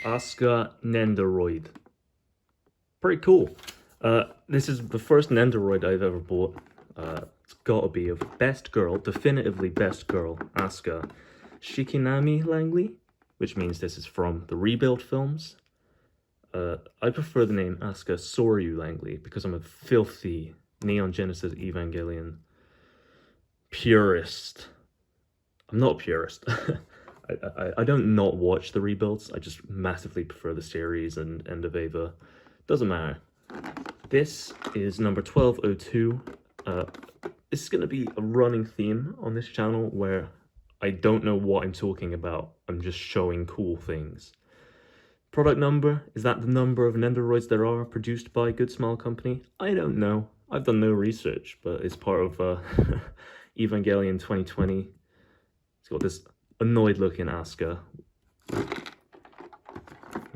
Asuka Nendoroid. Pretty cool. This is the first Nendoroid I've ever bought. It's gotta be of best girl, definitively best girl, Asuka Shikinami Langley, which means this is from the Rebuild films. I prefer the name Asuka Soryu Langley because I'm a filthy Neon Genesis Evangelion purist. I'm not a purist. I don't not watch the rebuilds. I just massively prefer the series and End of Eva. Doesn't matter. This is number 1202. This is going to be a running theme on this channel where I don't know what I'm talking about. I'm just showing cool things. Product number, is that the number of Nendoroids there are produced by Good Smile Company? I don't know. I've done no research, but it's part of Evangelion 2020. It's got this annoyed looking Asuka. We've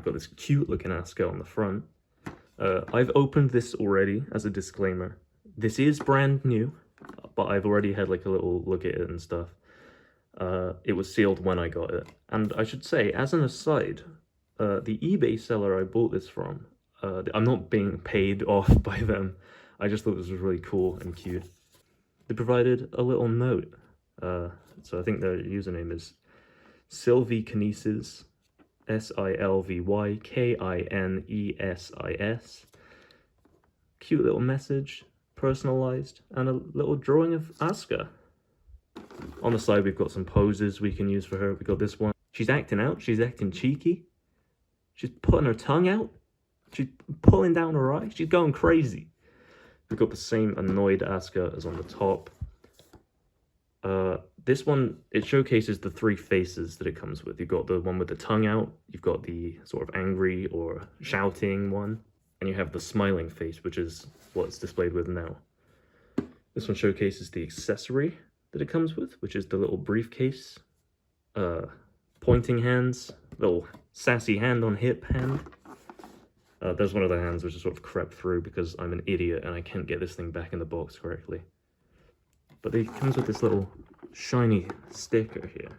got this cute looking Asuka on the front. I've opened this already as a disclaimer. This is brand new, but I've already had like a little look at it and stuff. It was sealed when I got it. And I should say, as an aside, the eBay seller I bought this from, I'm not being paid off by them. I just thought this was really cool and cute. They provided a little note. So I think their username is Sylvie Kinesis, SylvyKinesis. Cute little message, personalized, and a little drawing of Asuka. On the side, we've got some poses we can use for her. We got this one. She's acting out. She's acting cheeky. She's putting her tongue out. She's pulling down her eye. She's going crazy. We've got the same annoyed Asuka as on the top. This one, it showcases the three faces that it comes with. You've got the one with the tongue out, you've got the sort of angry or shouting one, and you have the smiling face, which is what it's displayed with now. This one showcases the accessory that it comes with, which is the little briefcase, pointing hands, little sassy hand on hip hand. There's one of the hands which is sort of crept through because I'm an idiot and I can't get this thing back in the box correctly. But it comes with this little shiny sticker here.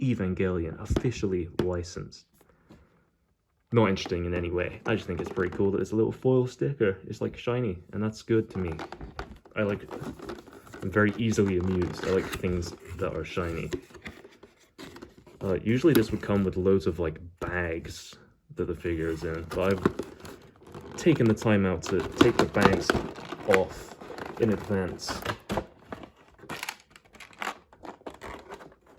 Evangelion, officially licensed. Not interesting in any way. I just think it's pretty cool that it's a little foil sticker. It's like shiny, and that's good to me. I'm very easily amused. I like things that are shiny. Usually this would come with loads of like bags that the figure is in, but I've taken the time out to take the bags off in advance.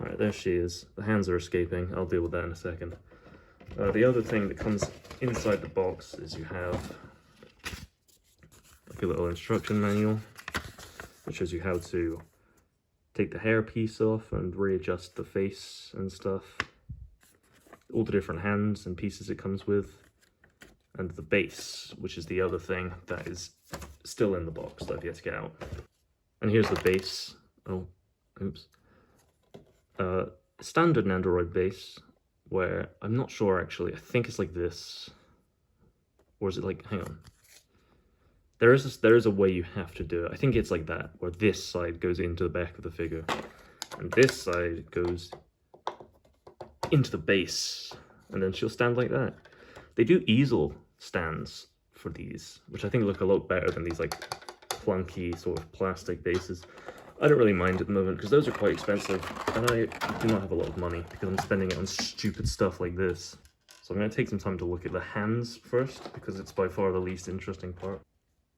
Alright, there she is. The hands are escaping. I'll deal with that in a second. The other thing that comes inside the box is you have like a little instruction manual, which shows you how to take the hair piece off and readjust the face and stuff. All the different hands and pieces it comes with. And the base, which is the other thing that is still in the box that I've yet to get out. And here's the base. Oh, oops. Standard Nendoroid base, where I'm not sure actually. I think it's like this. Or is it like, hang on. There is a way you have to do it. I think it's like that, where this side goes into the back of the figure. And this side goes into the base. And then she'll stand like that. They do easel stands for these, which I think look a lot better than these like clunky sort of plastic bases. I don't really mind at the moment because those are quite expensive and I do not have a lot of money because I'm spending it on stupid stuff like this. So I'm going to take some time to look at the hands first because it's by far the least interesting part.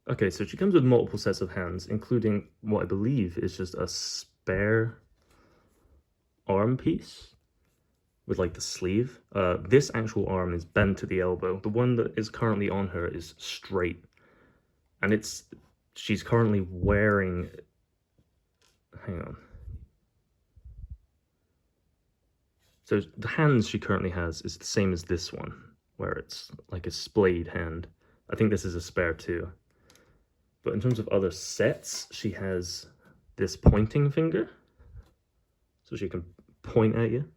Okay, so she comes with multiple sets of hands, including what I believe is just a spare arm piece with like the sleeve. This actual arm is bent to the elbow. The one that is currently on her is straight. And she's currently wearing, hang on. So the hands she currently has is the same as this one, where it's like a splayed hand. I think this is a spare too. But in terms of other sets, she has this pointing finger. So she can point at you.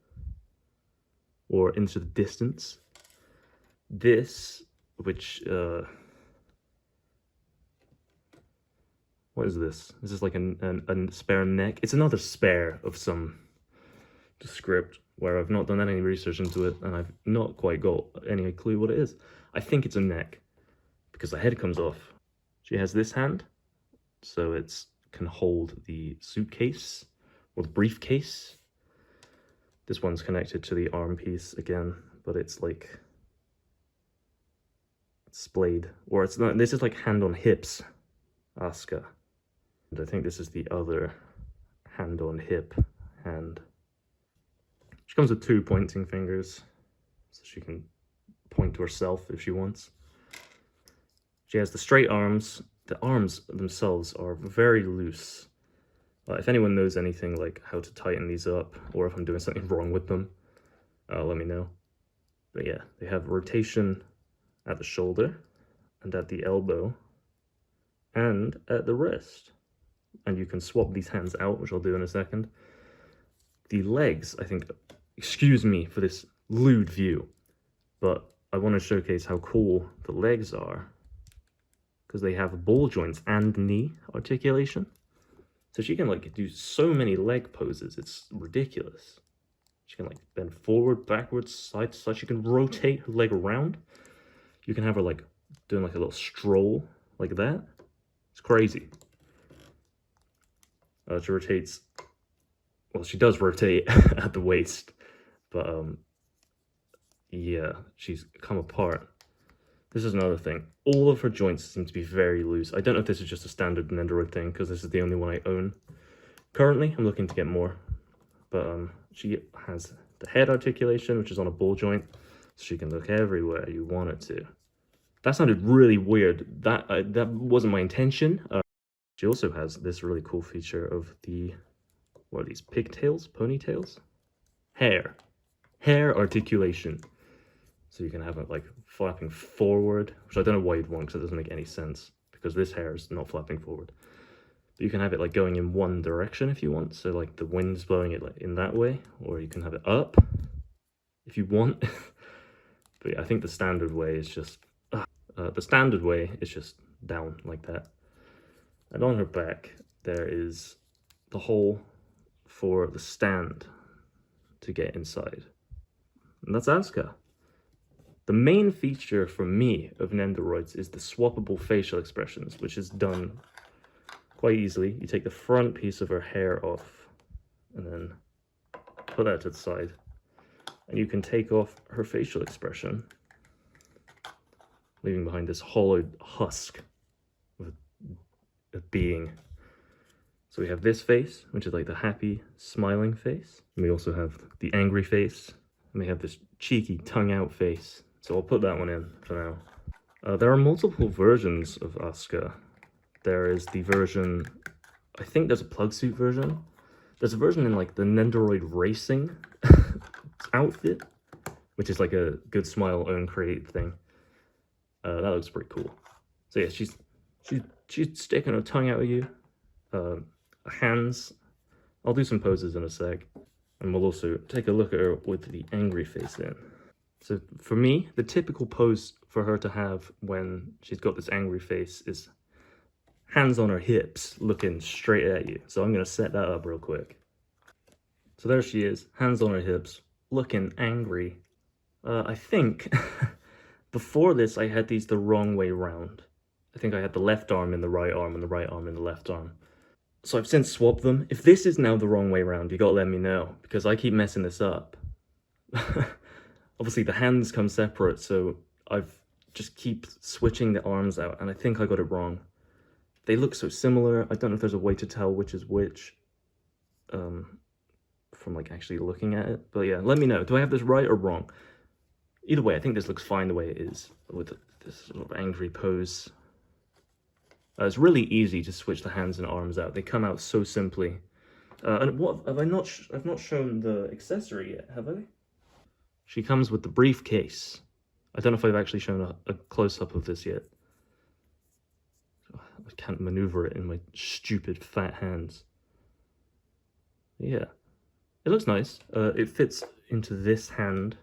Or into the distance. This, which, what is this? Is this like a spare neck? It's another spare of some script. where I've not done any research into it, and I've not quite got any clue what it is. I think it's a neck, because the head comes off. She has this hand, so it can hold the suitcase, or the briefcase. This one's connected to the arm piece again, but it's like splayed, or it's not. This is like hand on hips, Asuka. And I think this is the other hand on hip hand. She comes with 2 pointing fingers, so she can point to herself if she wants. She has the straight arms. The arms themselves are very loose. If anyone knows anything like how to tighten these up, or if I'm doing something wrong with them, let me know. But yeah, they have rotation at the shoulder, and at the elbow, and at the wrist. And you can swap these hands out, which I'll do in a second. The legs, I think, excuse me for this lewd view, but I want to showcase how cool the legs are, because they have ball joints and knee articulation. So she can like do so many leg poses, it's ridiculous. She can like bend forward, backwards, side to side. She can rotate her leg around. You can have her like doing like a little stroll like that. It's crazy. She rotates, well, she does rotate at the waist, but yeah, she's come apart. This is another thing. All of her joints seem to be very loose. I don't know if this is just a standard Nendoroid thing, because this is the only one I own. Currently, I'm looking to get more, but she has the head articulation, which is on a ball joint, so she can look everywhere you want it to. That sounded really weird. That wasn't my intention. She also has this really cool feature of the, what are these, pigtails? Ponytails? Hair articulation. So you can have it like flapping forward, which I don't know why you'd want, because it doesn't make any sense, because this hair is not flapping forward. But you can have it like going in one direction if you want, so like the wind's blowing it like in that way, or you can have it up if you want. But yeah, I think the standard way is just down like that. And on her back, there is the hole for the stand to get inside. And that's Asuka. The main feature for me of Nendoroids is the swappable facial expressions, which is done quite easily. You take the front piece of her hair off, and then put that to the side. And you can take off her facial expression, leaving behind this hollowed husk of a being. So we have this face, which is like the happy, smiling face. And we also have the angry face. And we have this cheeky, tongue-out face. So I'll put that one in for now. There are multiple versions of Asuka. There is the version, I think there's a plug suit version. There's a version in like the Nendoroid Racing outfit, which is like a Good Smile own create thing. That looks pretty cool. So yeah, she's sticking her tongue out at you. Hands. I'll do some poses in a sec, and we'll also take a look at her with the angry face in. So for me, the typical pose for her to have when she's got this angry face is hands on her hips, looking straight at you. So I'm gonna set that up real quick. So there she is, hands on her hips, looking angry. I think before this I had these the wrong way round. I think I had the left arm in the right arm and the right arm in the left arm. So I've since swapped them. If this is now the wrong way round, you gotta let me know, because I keep messing this up. Obviously the hands come separate, so I've just keep switching the arms out, and I think I got it wrong. They look so similar. I don't know if there's a way to tell which is which from like actually looking at it. But yeah, let me know. Do I have this right or wrong? Either way, I think this looks fine the way it is, with this sort of angry pose. It's really easy to switch the hands and arms out. They come out so simply. And what have I not? I've not shown the accessory yet, have I? She comes with the briefcase. I don't know if I've actually shown a close-up of this yet. I can't maneuver it in my stupid fat hands. Yeah, it looks nice. It fits into this hand.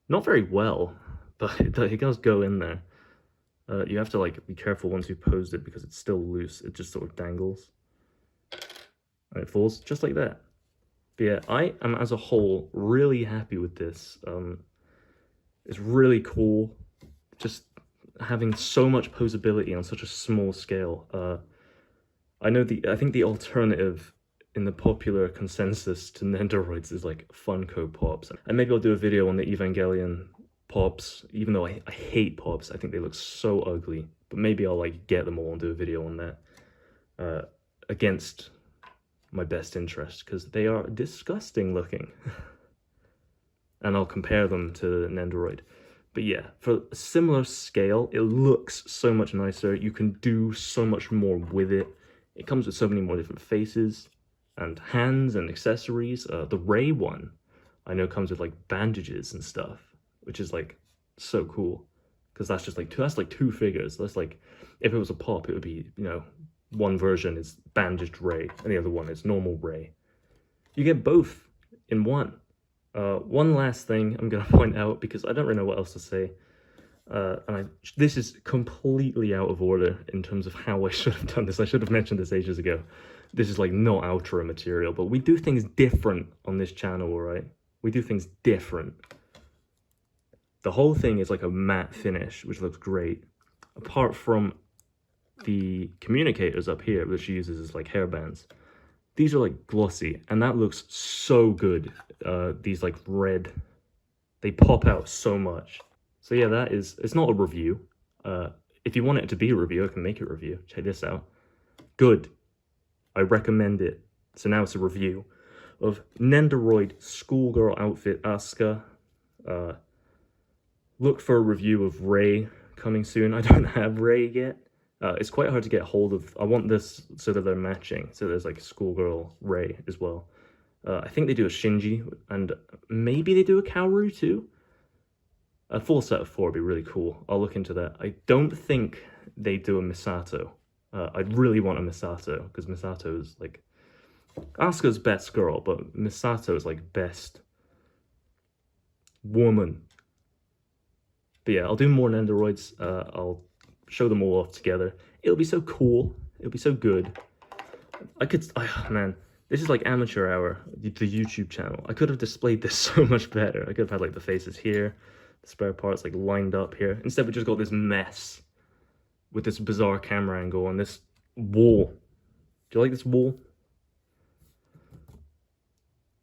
Not very well, but it does go in there. You have to like be careful once you've posed it, because it's still loose. It just sort of dangles. And it falls just like that. But yeah, I am as a whole really happy with this. It's really cool, just having so much posability on such a small scale. I think the alternative in the popular consensus to Nendoroids is like Funko Pops. And maybe I'll do a video on the Evangelion Pops, even though I hate Pops. I think they look so ugly. But maybe I'll like get them all and do a video on that. Against my best interest, because they are disgusting looking. And I'll compare them to Nendoroid. But yeah, for a similar scale, it looks so much nicer. You can do so much more with it. It comes with so many more different faces and hands and accessories. The Ray one, I know, comes with like bandages and stuff, which is like so cool, because that's just like two figures. That's like, if it was a pop, it would be, you know, one version is bandaged Ray and the other one is normal Ray. You get both in one. One last thing I'm gonna point out, because I don't really know what else to say. This is completely out of order in terms of how I should have done this. I should have mentioned this ages ago. This is like not outro material, but we do things different on this channel, alright? We do things different. The whole thing is like a matte finish, which looks great. Apart from the communicators up here, which she uses as like hairbands. These are like glossy, and that looks so good. These like red, they pop out so much. So yeah, that is, it's not a review. If you want it to be a review, I can make it a review. Check this out. Good. I recommend it. So now it's a review of Nendoroid schoolgirl outfit Asuka. Look for a review of Ray coming soon. I don't have Ray yet. It's quite hard to get hold of. I want this so that they're matching. So there's like schoolgirl Ray as well. I think they do a Shinji, and maybe they do a Kaoru too. A full set of 4 would be really cool. I'll look into that. I don't think they do a Misato. I'd really want a Misato, because Misato is like Asuka's best girl, but Misato is like best woman. But yeah, I'll do more Nendoroids. I'll show them all off together. It'll be so cool. It'll be so good. Man, this is like amateur hour, the YouTube channel. I could have displayed this so much better. I could have had like the faces here, the spare parts like lined up here. Instead, we just got this mess with this bizarre camera angle on this wall. Do you like this wall?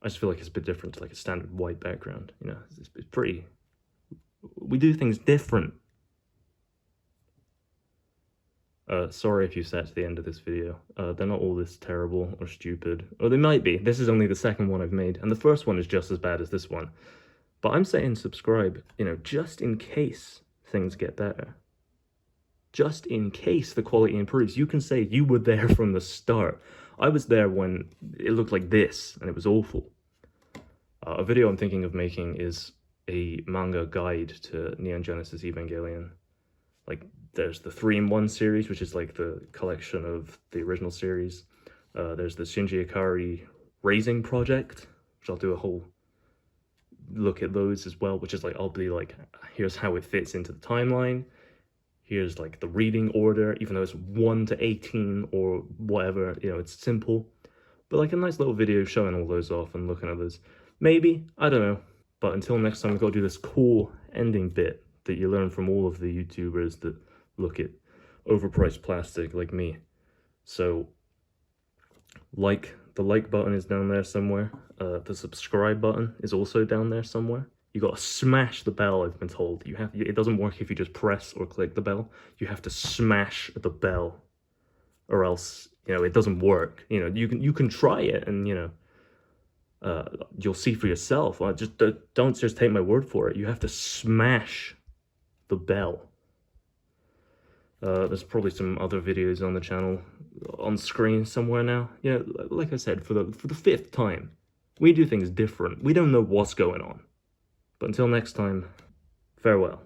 I just feel like it's a bit different to like a standard white background. You know, it's pretty. We do things different. Sorry if you sat to the end of this video. They're not all this terrible or stupid. Or they might be. This is only the second one I've made, and the first one is just as bad as this one. But I'm saying subscribe, you know, just in case things get better. Just in case the quality improves. You can say you were there from the start. I was there when it looked like this, and it was awful. A video I'm thinking of making is a manga guide to Neon Genesis Evangelion. Like, there's the 3-in-1 series, which is like the collection of the original series. There's the Shinji Ikari Raising Project, which I'll do a whole look at those as well, which is like, I'll be like, here's how it fits into the timeline. Here's like the reading order, even though it's 1 to 18 or whatever, you know, it's simple. But like a nice little video showing all those off and looking at those. Maybe, I don't know. But until next time, we've got to do this cool ending bit that you learn from all of the YouTubers that look at overpriced plastic like me. So, the like button is down there somewhere. The subscribe button is also down there somewhere. You got to smash the bell, I've been told. It doesn't work if you just press or click the bell. You have to smash the bell, or else, you know, it doesn't work. You know, you can try it, and you know, you'll see for yourself. Don't just take my word for it. You have to smash the bell. There's probably some other videos on the channel on screen somewhere now. You know, like I said, for the 5th time, we do things different. We don't know what's going on. But until next time, farewell.